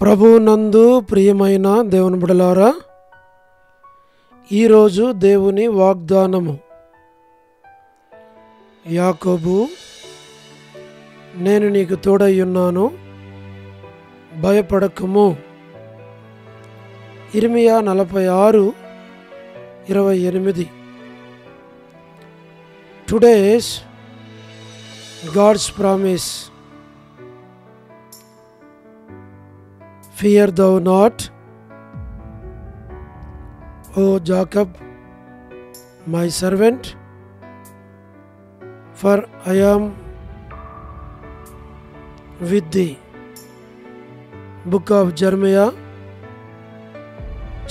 ప్రభువునందు ప్రియమైన దేవుని బిడ్డలారా, ఈరోజు దేవుని వాగ్దానము. యాకోబు, నేను నీకు తోడయ్యున్నాను, భయపడకము. ఇర్మియా 46:28. Today's God's promise. Fear thou not, O Jacob, my servant, for I am with thee. Book of Jeremiah,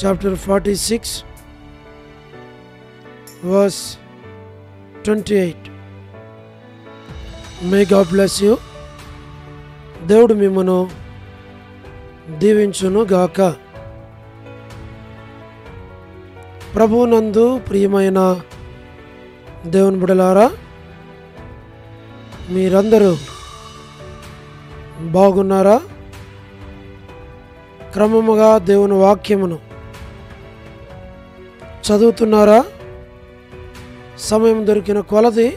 chapter 46, verse 28. May God bless you. దేవుడు మిమ్మను దీవించును గాక. ప్రభువునందు ప్రియమైన దేవుని బిడ్డలారా, మీరందరూ బాగున్నారా? క్రమముగా దేవుని వాక్యమును చదువుతున్నారా? సమయం దొరికిన కొలది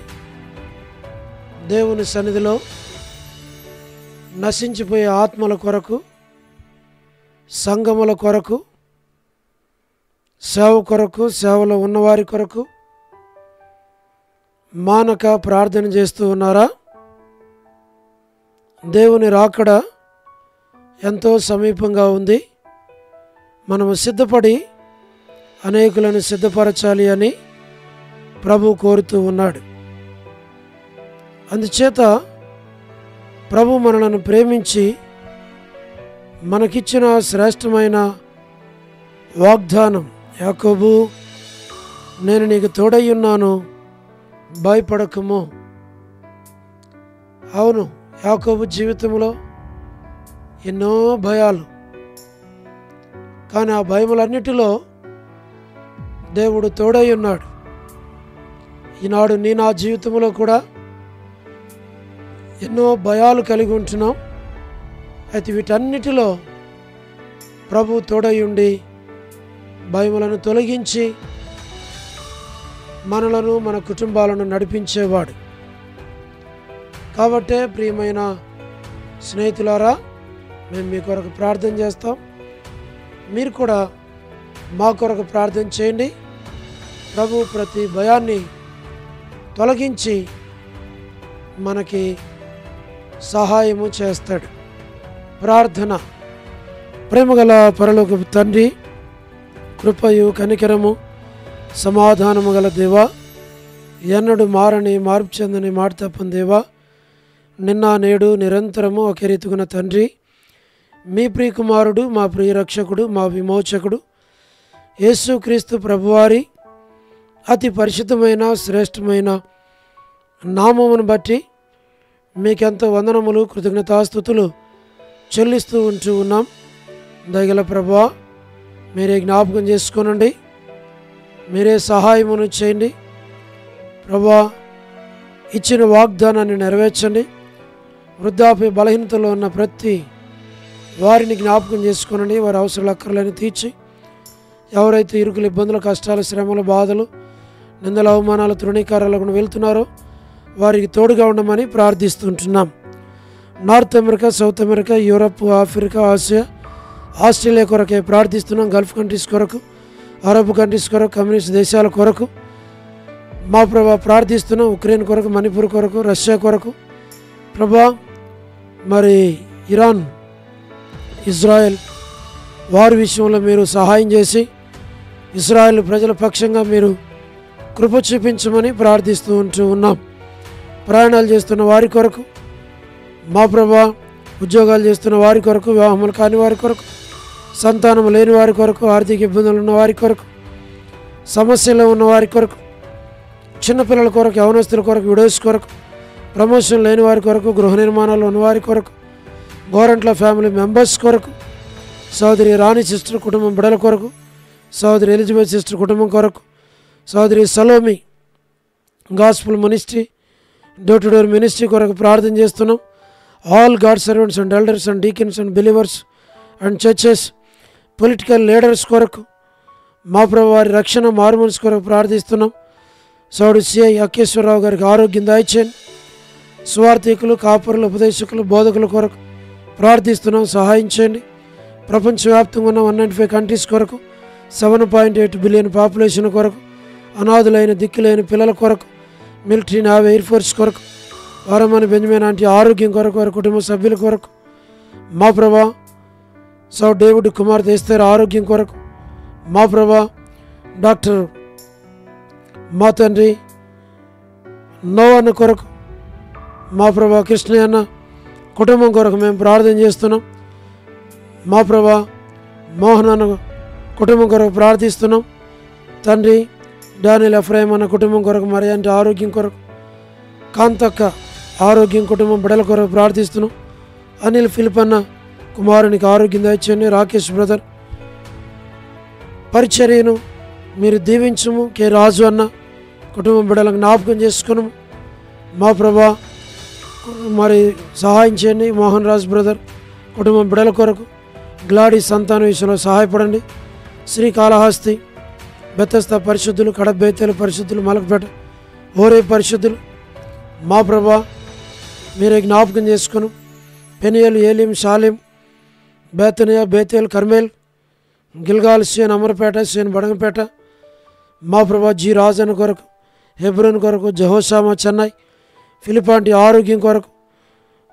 దేవుని సన్నిధిలో నశించిపోయే ఆత్మల కొరకు, సంఘముల కొరకు, సేవ కొరకు, సేవలో ఉన్నవారి కొరకు మానక ప్రార్థన చేస్తూ ఉన్నారా? దేవుని రాకడ ఎంతో సమీపంగా ఉంది. మనము సిద్ధపడి అనేకులను సిద్ధపరచాలి అని ప్రభు కోరుతూ ఉన్నాడు. అందుచేత ప్రభు మనలను ప్రేమించి మనకిచ్చిన శ్రేష్టమైన వాగ్దానం, యాకోబు, నేను నీకు తోడయ్యున్నాను, భయపడకము. అవును, యాకోబు జీవితంలో ఎన్నో భయాలు, కానీ ఆ భయములన్నిటిలో దేవుడు తోడై ఉన్నాడు. ఈనాడు నా జీవితంలో కూడా ఎన్నో భయాలు కలిగి ఉంటున్నాం. అయితే వీటన్నిటిలో ప్రభు తోడై ఉండి భయములను తొలగించి మనలను, మన కుటుంబాలను నడిపించేవాడు. కాబట్టే ప్రియమైన స్నేహితులారా, మేము మీ కొరకు ప్రార్థన చేస్తాం. మీరు కూడా మా కొరకు ప్రార్థన చేయండి. ప్రభు ప్రతి భయాన్ని తొలగించి మనకి సహాయము చేస్తాడు. ప్రార్థన. ప్రేమగల పరలోకపు తండ్రి, కృపయు కనికరము సమాధానము గల దేవా, ఎన్నడు మారని మార్పు చెందని మాట తప్పని దేవా, నిన్న నేడు నిరంతరము ఒకే రీతిగున్న తండ్రి, మీ ప్రియకుమారుడు, మా ప్రియ రక్షకుడు, మా విమోచకుడు యేసుక్రీస్తు ప్రభువారి అతి పరిశుద్ధమైన శ్రేష్టమైన నామమును బట్టి మీకెంతో వందనములు, కృతజ్ఞతాస్తుతులు చెల్లిస్తూ ఉంటూ ఉన్నాం. దయగల ప్రభువా, మీరే జ్ఞాపకం చేసుకోనండి, మీరే సహాయమును చేయండి. ప్రభువా, ఇచ్చిన వాగ్దానాన్ని నెరవేర్చండి. వృద్ధాప్య బలహీనతలో ఉన్న ప్రతి వారిని జ్ఞాపకం చేసుకోనండి. వారి అవసరాలు అక్కర్లేని తీర్చి, ఎవరైతే ఇరుకులు, ఇబ్బందులు, కష్టాలు, శ్రమలు, బాధలు, నిందల, అవమానాలు, తృణీకారాలకు వెళ్తున్నారో వారికి తోడుగా ఉండమని ప్రార్థిస్తుంటున్నాం. North America, South America, Europe, Africa, Asia, Australia కొరకే ప్రార్థిస్తున్నాం. గల్ఫ్ కంట్రీస్ కొరకు, అరబ్ కంట్రీస్ కొరకు, కమ్యూనిస్ట్ దేశాల కొరకు మా ప్రభా ప్రార్థిస్తున్నాం. ఉక్రెయిన్ కొరకు, మణిపూర్ కొరకు, రష్యా కొరకు ప్రభా, మరి ఇరాన్, ఇజ్రాయెల్ వారి విషయంలో మీరు సహాయం చేసి ఇజ్రాయెల్ ప్రజల పక్షంగా మీరు కృప చూపించమని ప్రార్థిస్తూ ఉన్నాం. ప్రయాణాలు చేస్తున్న వారి కొరకు మా ప్రభా, ఉద్యోగాలు చేస్తున్న వారి కొరకు, వివాహములు కాని వారి కొరకు, సంతానం లేని వారి కొరకు, ఆర్థిక ఇబ్బందులు ఉన్న వారి కొరకు, సమస్యలు ఉన్న వారి కొరకు, చిన్నపిల్లల కొరకు, యవనస్తుల కొరకు, విడోస్ కొరకు, ప్రమోషన్ లేని వారి కొరకు, గృహ నిర్మాణాలు ఉన్న వారి కొరకు, గోరంట్ల ఫ్యామిలీ మెంబర్స్ కొరకు, సోదరి రాణి సిస్టర్ కుటుంబం బిడల కొరకు, సోదరి ఎలిజబెత్ సిస్టర్ కుటుంబం కొరకు, సోదరి Salomi gospel ministry, door to door ministry కొరకు ప్రార్థన చేస్తున్నాం. All God servants and elders and deacons and believers and churches, political leaders కొరకు మా ప్రభు వారి రక్షణ మారుమనసు కొరకు ప్రార్థిస్తున్నాం. సౌడు సిఐ అక్కేశ్వరరావు గారికి ఆరోగ్యం దయచేయండి. సువార్థికులు, కాపరులు, ఉపదేశకులు, బోధకుల కొరకు ప్రార్థిస్తున్నాం, సహాయం చేయండి. ప్రపంచవ్యాప్తంగా ఉన్న 195 కంట్రీస్ కొరకు, 7.8 బిలియన్ పాపులేషన్ కొరకు, అనాథులైన దిక్కులేని పిల్లల కొరకు, మిలిటరీ, నేవీ, ఎయిర్ ఫోర్స్ కొరకు, వారమని బెంజమిన్ ఆంటీ ఆరోగ్యం కొరకు, వారి కుటుంబ సభ్యుల కొరకు, మా ప్రభా సౌ డేవిడ్ కుమార్తె ఎస్తేర్ ఆరోగ్యం కొరకు, మా ప్రభా డాక్టర్ మా తండ్రి నోవన్న కొరకు, మా ప్రభా కృష్ణయ్య అన్న కుటుంబం కొరకు మేము ప్రార్థన చేస్తున్నాం. మా ప్రభా మోహన్ అన్న కుటుంబం కొరకు ప్రార్థిస్తున్నాం. తండ్రి డానియల్ ఎఫ్రాయిం అన్న కుటుంబం కొరకు, మరి అంటే ఆరోగ్యం కొరకు, కాంతక్క ఆరోగ్యం కుటుంబం బిడ్డల కొరకు ప్రార్థిస్తున్నాం. అనిల్ ఫిలిప్ అన్న కుమారునికి ఆరోగ్యం దయచేయండి. రాకేష్ బ్రదర్ పరిచర్యను మీరు దీవించము. కె రాజు అన్న కుటుంబం బిడ్డలకు జ్ఞాపకం చేసుకున్నాము. మా ప్రభా మరి సహాయం చేయండి. మోహన్ రాజ్ బ్రదర్ కుటుంబం బిడ్డల కొరకు, గ్లాడీ సంతాన విషయంలో సహాయపడండి. శ్రీకాళహస్తి, బెతస్తా పరిశుద్ధులు, కడప బేతేలు పరిశుద్ధులు, మలక్పేట ఓరే పరిశుద్ధులు, మా ప్రభా మీరే జ్ఞాపకం చేసుకును. పెనియల్, ఏలిం, షాలిం, బేతనియా, బేతేల్, కర్మేల్, గిల్గాల్, సేన్ అమరపేట, సేన్ బడంగపేట, మా ప్రభా జి రాజన్ కొరకు, హెబ్రోన్ కొరకు, జహోషామా చెన్నై, ఫిలిపాంటి ఆరోగ్యం కొరకు,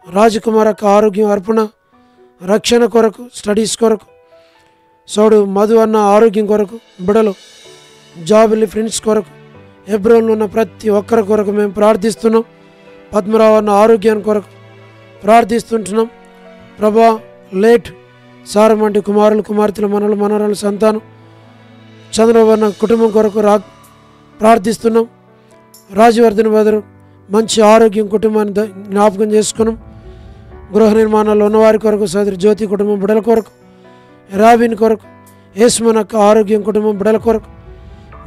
రాజకుమార్ అక్క ఆరోగ్యం అర్పణ రక్షణ కొరకు, స్టడీస్ కొరకు, సోడు మధు అన్న ఆరోగ్యం కొరకు, బిడలు జాబిలి ఫ్రెండ్స్ కొరకు, హెబ్రోన్లో ఉన్న ప్రతి ఒక్కరి కొరకు మేము ప్రార్థిస్తున్నాం. పద్మరావు అన్న ఆరోగ్యాన్ని కొరకు ప్రార్థిస్తుంటున్నాం. ప్రభా లేట్ సారమంటి కుమారులు, కుమార్తెలు, మనలు, మనవరాలు సంతానం, చంద్రబాబు అన్న కుటుంబం కొరకు ప్రార్థిస్తున్నాం. రాజవర్ధన్ బదరు మంచి ఆరోగ్యం కుటుంబాన్ని జ్ఞాపకం చేసుకున్నాం. గృహ నిర్మాణాల్లో ఉన్నవారి కొరకు, సోదరి జ్యోతి కుటుంబం బిడల కొరకు, రాబిన్ కొరకు, యేసుమనక్క ఆరోగ్యం కుటుంబం బిడల కొరకు,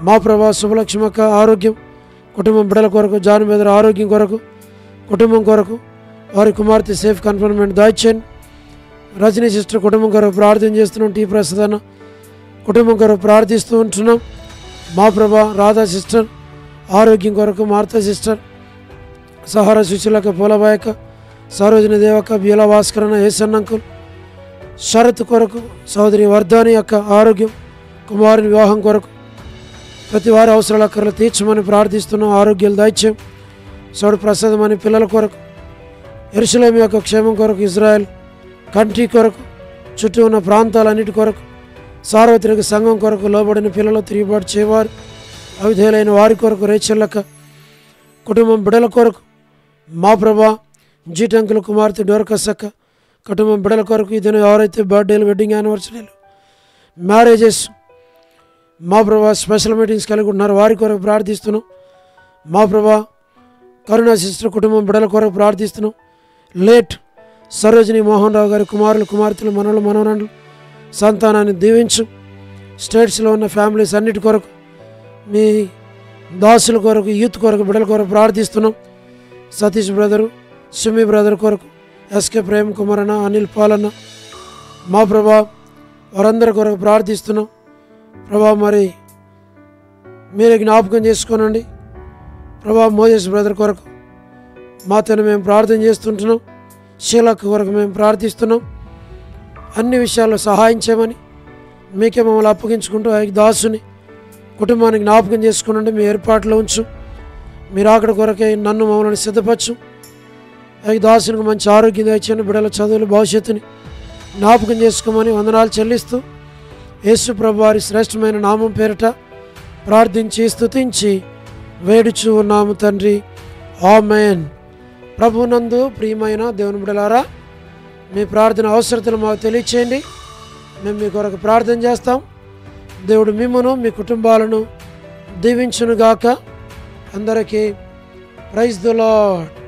మా ప్రభా శుభలక్ష్మక్క ఆరోగ్యం కుటుంబం బిడల కొరకు, జాన్ బెదర్ ఆరోగ్యం కొరకు కుటుంబం కొరకు, వారి కుమార్తె సేఫ్ కన్ఫర్మెంట్ దాయిచేయండి. రజనీ సిస్టర్ కుటుంబం కొరకు ప్రార్థన చేస్తున్నాం. టీ ప్రసాద్ అన్న కుటుంబం కొరకు ప్రార్థిస్తూ ఉంటున్నాం. మా ప్రభా రాధా సిస్టర్ ఆరోగ్యం కొరకు, మార్తా సిస్టర్, సహారా సుశీలక, పూలబాయక, సరోజిని దేవక, బీలా భాస్కరణ, ఏసన్నంకుల్, శరత్ కొరకు, సోదరి వర్ధాని యొక్క ఆరోగ్యం, కుమారుని వివాహం కొరకు, ప్రతి వారి అవసరాల అక్కర్లు తీర్చమని ప్రార్థిస్తున్నాం. ఆరోగ్యాలు దయచేయం. సోడు ప్రసాదం అని పిల్లల కొరకు, యెరూషలేము యొక్క క్షేమం కొరకు, ఇజ్రాయెల్ కంట్రీ కొరకు, చుట్టూ ఉన్న ప్రాంతాలన్నిటి కొరకు, సార్వత్రిక సంఘం కొరకు, లోబడిన పిల్లలు, తిరుగుబాటు చేయవారు, అవిధేయులైన వారి కొరకు, రేచల్లక కుటుంబం బిడల కొరకు, మా ప్రభా జీటంకుల కుమార్తె డోరకసక్క కుటుంబం బిడల కొరకు, ఇతను ఎవరైతే బర్త్డేలు, వెడ్డింగ్ యానివర్సరీలు, మ్యారేజెస్, మా ప్రభా స్పెషల్ మీటింగ్స్ కలిగి ఉన్నారు వారి కొరకు ప్రార్థిస్తున్నాం. మా ప్రభా కరుణా సిస్టర్ కుటుంబం బిడల కొరకు ప్రార్థిస్తున్నాం. లేట్ సరోజిని మోహన్ రావు గారి కుమారులు, కుమార్తెలు, మనవలు, మనవరాండ్లు సంతానాన్ని దీవించు. స్టేట్స్లో ఉన్న ఫ్యామిలీస్ అన్నిటి కొరకు, మీ దాసుల కొరకు, యూత్ కొరకు, బిడల కొరకు ప్రార్థిస్తున్నాం. సతీష్ బ్రదరు, సుమి బ్రదర్ కొరకు, ఎస్కే ప్రేమ్ కుమార్ అన్న, అనిల్ పాలన్న, మా ప్రభా వారందరి కొరకు ప్రార్థిస్తున్నాం. ప్రభా మరి మీరే జ్ఞాపకం చేసుకోనండి. ప్రభా మోజెస్ బ్రదర్ కొరకు మా తను మేము ప్రార్థన చేస్తుంటున్నాం. శీలక్ కొరకు మేము ప్రార్థిస్తున్నాం. అన్ని విషయాల్లో సహాయం చేయమని మీకే మమ్మల్ని అప్పగించుకుంటూ ఆ దాసుని కుటుంబాన్ని జ్ఞాపకం చేసుకునండి. మీ ఏర్పాట్లో ఉంచు. మీరు అక్కడ కొరకే నన్ను మమ్మల్ని సిద్ధపరచు. ఆ దాసునికి మంచి ఆరోగ్యం దయచేయండి. బిడ్డల చదువులు, భవిష్యత్తుని జ్ఞాపకం చేసుకోమని వందనాలు చెల్లిస్తూ యేసు ప్రభు వారి శ్రేష్టమైన నామం పేరిట ప్రార్థించి స్తుతించి వేడుచు ఉన్నాము తండ్రి. ఆమేన్. ప్రభునందు ప్రియమైన దేవుని బిడ్డలారా, మీ ప్రార్థన అవసరతలు మాకు తెలియచేయండి. మేము మీ కొరకు ప్రార్థన చేస్తాం. దేవుడు మిమ్మును, మీ కుటుంబాలను దీవించునుగాక. అందరికీ ప్రైజ్ ది లార్డ్.